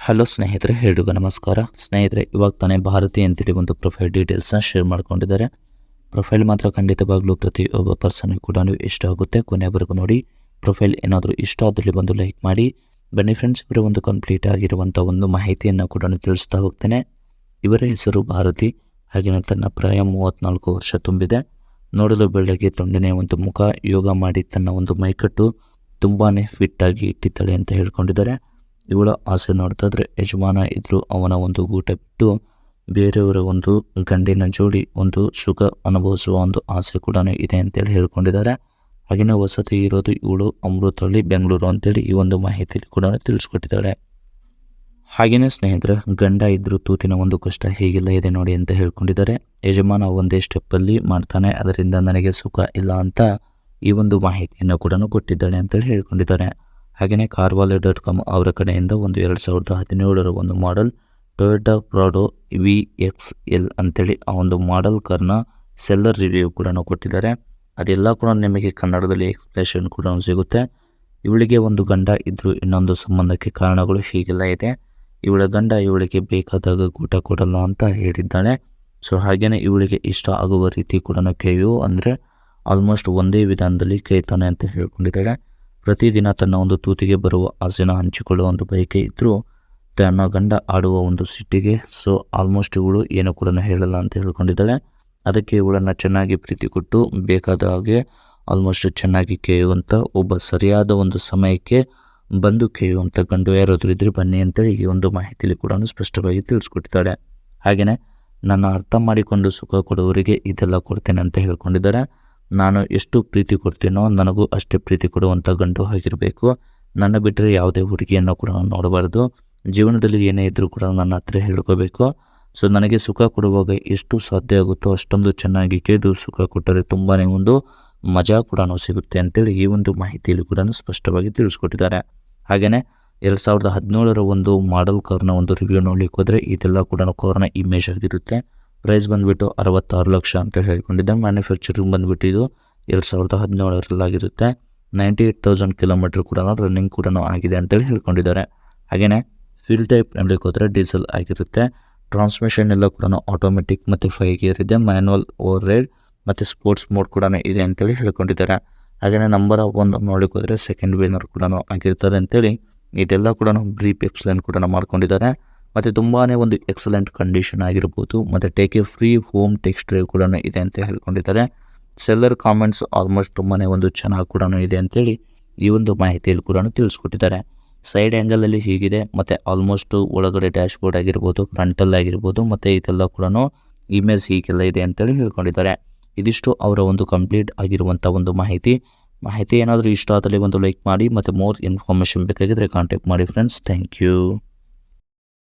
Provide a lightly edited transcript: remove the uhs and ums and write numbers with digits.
Hello ಸ್ನೇಹಿತರೆ, ಎಲ್ರಿಗೂ ನಮಸ್ಕಾರ. ಸ್ನೇಹಿತರೆ, ಇವಾಗ ತಾನೇ ಭಾರತಿ ಅಂತೇಳಿ ಒಂದು ಪ್ರೊಫೈಲ್ ಡೀಟೇಲ್ಸ್ನ ಶೇರ್ ಮಾಡ್ಕೊಂಡಿದ್ದಾರೆ. ಪ್ರೊಫೈಲ್ ಮಾತ್ರ ಖಂಡಿತವಾಗ್ಲೂ ಪ್ರತಿಯೊಬ್ಬ ಪರ್ಸನ್ಗೆ ಕೂಡ ಇಷ್ಟ ಆಗುತ್ತೆ. ಕೊನೆವರೆಗೂ ನೋಡಿ. ಪ್ರೊಫೈಲ್ ಏನಾದರೂ ಇಷ್ಟ ಆದಲ್ಲಿ ಬಂದು ಲೈಕ್ ಮಾಡಿ. ಬನ್ನಿ ಫ್ರೆಂಡ್ಸ್, ಇವರ ಒಂದು ಕಂಪ್ಲೀಟ್ ಆಗಿರುವಂಥ ಒಂದು ಮಾಹಿತಿಯನ್ನು ಕೂಡ ತಿಳಿಸ್ತಾ ಹೋಗ್ತೇನೆ. ಇವರ ಹೆಸರು ಭಾರತಿ. ಹಾಗೆಯೇ ತನ್ನ ಪ್ರಾಯ 34 ವರ್ಷ ತುಂಬಿದೆ. ನೋಡಲು ಬೆಳ್ಳಗೆ ತೊಂಡನೆ ಒಂದು ಮುಖ, ಯೋಗ ಮಾಡಿ ತನ್ನ ಒಂದು ಮೈಕಟ್ಟು ತುಂಬಾ ಫಿಟ್ ಆಗಿ ಇಟ್ಟಿದ್ದಾಳೆ ಅಂತ ಹೇಳ್ಕೊಂಡಿದ್ದಾರೆ. ಇವಳ ಆಸೆ ನೋಡ್ತಾ ಇದ್ರೆ ಯಜಮಾನ ಇದ್ರು ಅವನ ಒಂದು ಊಟ ಬಿಟ್ಟು ಬೇರೆಯವರ ಒಂದು ಗಂಡಿನ ಜೋಡಿ ಒಂದು ಸುಖ ಅನುಭವಿಸುವ ಒಂದು ಆಸೆ ಕೂಡ ಇದೆ ಅಂತೇಳಿ ಹೇಳ್ಕೊಂಡಿದ್ದಾರೆ. ಹಾಗೆಯೇ ವಸತಿ ಇರೋದು ಇವಳು ಅಮೃತಹಳ್ಳಿ, ಬೆಂಗಳೂರು ಅಂತೇಳಿ ಈ ಒಂದು ಮಾಹಿತಿ ಕೂಡ ತಿಳಿಸ್ಕೊಟ್ಟಿದ್ದಾಳೆ. ಹಾಗೆಯೇ ಸ್ನೇಹಿತರೆ, ಗಂಡ ಇದ್ರು ತೂತಿನ ಒಂದು ಕಷ್ಟ ಹೇಗಿಲ್ಲ ಇದೆ ನೋಡಿ ಅಂತ ಹೇಳ್ಕೊಂಡಿದ್ದಾರೆ. ಯಜಮಾನ ಒಂದೇ ಸ್ಟೆಪ್ಪಲ್ಲಿ ಮಾಡ್ತಾನೆ, ಅದರಿಂದ ನನಗೆ ಸುಖ ಇಲ್ಲ ಅಂತ ಈ ಒಂದು ಮಾಹಿತಿಯನ್ನು ಕೂಡ ಕೊಟ್ಟಿದ್ದಾಳೆ ಅಂತೇಳಿ ಹೇಳ್ಕೊಂಡಿದ್ದಾರೆ. ಹಾಗೆಯೇ carvalho.com ಅವರ ಕಡೆಯಿಂದ ಒಂದು 2017 ಒಂದು ಮಾಡೆಲ್ ಟೊಯೋಟಾ ಪ್ರಾಡೋ VXL ಅಂತೇಳಿ ಆ ಒಂದು ಮಾಡೆಲ್ ಕಾರ್ನ ಸೆಲ್ಲರ್ ರಿವ್ಯೂ ಕೂಡ ಕೊಟ್ಟಿದ್ದಾರೆ. ಅದೆಲ್ಲ ಕೂಡ ನಿಮಗೆ ಕನ್ನಡದಲ್ಲಿ ಎಕ್ಸ್ಪ್ಲೇಷನ್ ಕೂಡ ಸಿಗುತ್ತೆ. ಇವಳಿಗೆ ಒಂದು ಗಂಡ ಇದ್ದರೂ ಇನ್ನೊಂದು ಸಂಬಂಧಕ್ಕೆ ಕಾರಣಗಳು ಹೀಗೆಲ್ಲ ಇದೆ. ಇವಳ ಗಂಡ ಇವಳಿಗೆ ಬೇಕಾದಾಗ ಊಟ ಕೊಡಲ್ಲ ಅಂತ ಹೇಳಿದ್ದಾಳೆ. ಸೊ ಹಾಗೆಯೇ ಇವಳಿಗೆ ಇಷ್ಟ ಆಗುವ ರೀತಿ ಕೂಡ ಕೇಯು ಅಂದರೆ ಆಲ್ಮೋಸ್ಟ್ ಒಂದೇ ವಿಧಾನದಲ್ಲಿ ಕೇಳ್ತಾನೆ ಅಂತ ಹೇಳ್ಕೊಂಡಿದ್ದಾಳೆ. ಪ್ರತಿದಿನ ತನ್ನ ಒಂದು ತೂತಿಗೆ ಬರುವ ಆಸೆನ ಹಂಚಿಕೊಳ್ಳುವ ಒಂದು ಬಯಕೆ ಇದ್ದರೂ ತನ್ನ ಗಂಡ ಆಡುವ ಒಂದು ಸಿಟ್ಟಿಗೆ ಸೊ ಆಲ್ಮೋಸ್ಟ್ ಇವಳು ಏನು ಕೂಡ ಹೇಳಲ್ಲ ಅಂತ ಹೇಳ್ಕೊಂಡಿದ್ದಾಳೆ. ಅದಕ್ಕೆ ಇವಳನ್ನು ಚೆನ್ನಾಗಿ ಪ್ರೀತಿ ಕೊಟ್ಟು ಬೇಕಾದ ಹಾಗೆ ಆಲ್ಮೋಸ್ಟ್ ಚೆನ್ನಾಗಿ ಕೇಯುವಂಥ ಒಬ್ಬ ಸರಿಯಾದ ಒಂದು ಸಮಯಕ್ಕೆ ಬಂದು ಕೇಯುವಂಥ ಗಂಡು ಯಾರಾದರೂ ಇದ್ರೆ ಬನ್ನಿ ಅಂತೇಳಿ ಈ ಒಂದು ಮಾಹಿತಿಯಲ್ಲಿ ಕೂಡ ಸ್ಪಷ್ಟವಾಗಿ ತಿಳಿಸ್ಕೊಟ್ಟಿದ್ದಾಳೆ. ಹಾಗೆಯೇ ನನ್ನ ಅರ್ಥ ಮಾಡಿಕೊಂಡು ಸುಖ ಕೊಡುವವರಿಗೆ ಇದೆಲ್ಲ ಕೊಡ್ತೇನೆ ಅಂತ ಹೇಳ್ಕೊಂಡಿದ್ದಾರೆ. ನಾನು ಎಷ್ಟು ಪ್ರೀತಿ ಕೊಡ್ತೀನೋ ನನಗೂ ಅಷ್ಟೇ ಪ್ರೀತಿ ಕೊಡುವಂಥ ಗಂಡು ಆಗಿರಬೇಕು. ನನ್ನ ಬಿಟ್ಟರೆ ಯಾವುದೇ ಹುಡುಗಿಯನ್ನು ಕೂಡ ನಾನು ನೋಡಬಾರ್ದು. ಜೀವನದಲ್ಲಿ ಏನೇ ಇದ್ದರೂ ಕೂಡ ನನ್ನ ಹತ್ರ ಹೇಳ್ಕೋಬೇಕು. ಸೊ ನನಗೆ ಸುಖ ಕೊಡುವಾಗ ಎಷ್ಟು ಸಾಧ್ಯ ಆಗುತ್ತೋ ಅಷ್ಟೊಂದು ಚೆನ್ನಾಗಿ ಕೇಳಿದು ಸುಖ ಕೊಟ್ಟರೆ ತುಂಬಾ ಒಂದು ಮಜಾ ಕೂಡ ಸಿಗುತ್ತೆ ಅಂತೇಳಿ ಈ ಒಂದು ಮಾಹಿತಿಯಲ್ಲಿ ಕೂಡ ಸ್ಪಷ್ಟವಾಗಿ ತಿಳಿಸ್ಕೊಟ್ಟಿದ್ದಾರೆ. ಹಾಗೆಯೇ 2017 ಒಂದು ಮಾಡೆಲ್ ಕಾರ್ನ ಒಂದು ರಿವ್ಯೂ ನೋಡ್ಲಿಕ್ಕೆ ಹೋದರೆ ಇದೆಲ್ಲ ಕೂಡ ಕಾರ್ನ ಇಮೇಜ್ ಆಗಿರುತ್ತೆ. ಪ್ರೈಸ್ ಬಂದುಬಿಟ್ಟು 66 ಲಕ್ಷ ಅಂತ ಹೇಳ್ಕೊಂಡಿದ್ದೆ. ಮ್ಯಾನುಫ್ಯಾಕ್ಚರಿಂಗ್ ಬಂದುಬಿಟ್ಟು ಇದು 2017 98,000 ಕಿಲೋಮೀಟರ್ ಕೂಡ ರನ್ನಿಂಗ್ ಕೂಡ ಆಗಿದೆ ಅಂತೇಳಿ ಹೇಳ್ಕೊಂಡಿದ್ದಾರೆ. ಹಾಗೆಯೇ ಫ್ಯೂಲ್ ಟೈಪ್ ನೋಡ್ಲಿಕ್ಕೆ ಹೋದರೆ ಡೀಸೆಲ್ ಆಗಿರುತ್ತೆ. ಟ್ರಾನ್ಸ್ಮಿಷನ್ ಎಲ್ಲ ಕೂಡ ಆಟೋಮೆಟಿಕ್ ಮತ್ತು 5 ಗೇರ್ ಇದೆ. ಮ್ಯಾನ್ಯಲ್ ಓವರ್ ರೈಡ್ ಮತ್ತು ಸ್ಪೋರ್ಟ್ಸ್ ಮೋಡ್ ಕೂಡ ಇದೆ ಅಂತೇಳಿ ಹೇಳ್ಕೊಂಡಿದ್ದಾರೆ. ಹಾಗೆಯೇ ನಂಬರ್ ಆಫ್ ಒಂದು ನೋಡ್ಲಿಕ್ಕೆ ಹೋದರೆ ಸೆಕೆಂಡ್ ವೀನರ್ ಕೂಡ ಆಗಿರ್ತಾರೆ ಅಂತೇಳಿ ಇದೆಲ್ಲ ಕೂಡ ಬ್ರೀಫ್ ಎಕ್ಸ್ಪ್ಲೇನ್ ಕೂಡ ಮಾಡ್ಕೊಂಡಿದ್ದಾರೆ. ಮತ್ತು ತುಂಬಾ ಒಂದು ಎಕ್ಸಲೆಂಟ್ ಕಂಡೀಷನ್ ಆಗಿರ್ಬೋದು. ಮತ್ತು take A free home text drive ಕೂಡ ಇದೆ ಅಂತ ಹೇಳ್ಕೊಂಡಿದ್ದಾರೆ. ಸೆಲ್ಲರ್ ಕಾಮೆಂಟ್ಸ್ ಆಲ್ಮೋಸ್ಟ್ ತುಂಬಾ ಒಂದು ಚೆನ್ನಾಗಿ ಕೂಡ ಇದೆ ಅಂತೇಳಿ ಈ ಒಂದು ಮಾಹಿತಿಯಲ್ಲಿ ಕೂಡ ತಿಳಿಸ್ಕೊಟ್ಟಿದ್ದಾರೆ. ಸೈಡ್ ಆ್ಯಂಗಲಲ್ಲಿ ಹೀಗಿದೆ ಮತ್ತು ಆಲ್ಮೋಸ್ಟ್ ಒಳಗಡೆ ಡ್ಯಾಶ್ ಬೋರ್ಡ್ ಆಗಿರ್ಬೋದು, ಫ್ರಂಟಲ್ಲಿ ಆಗಿರ್ಬೋದು ಮತ್ತು ಇದೆಲ್ಲ ಕೂಡ ಇಮೇಜ್ ಹೀಗೆಲ್ಲ ಇದೆ ಅಂತೇಳಿ ಹೇಳ್ಕೊಂಡಿದ್ದಾರೆ. ಇದಿಷ್ಟು ಅವರ ಒಂದು ಕಂಪ್ಲೀಟ್ ಆಗಿರುವಂಥ ಒಂದು ಮಾಹಿತಿ ಏನಾದರೂ ಇಷ್ಟ ಆದಲ್ಲಿ ಒಂದು ಲೈಕ್ ಮಾಡಿ. ಮತ್ತು ಮೋರ್ ಇನ್ಫಾರ್ಮೇಷನ್ ಬೇಕಾಗಿದ್ದರೆ ಕಾಂಟ್ಯಾಕ್ಟ್ ಮಾಡಿ ಫ್ರೆಂಡ್ಸ್. Thank you.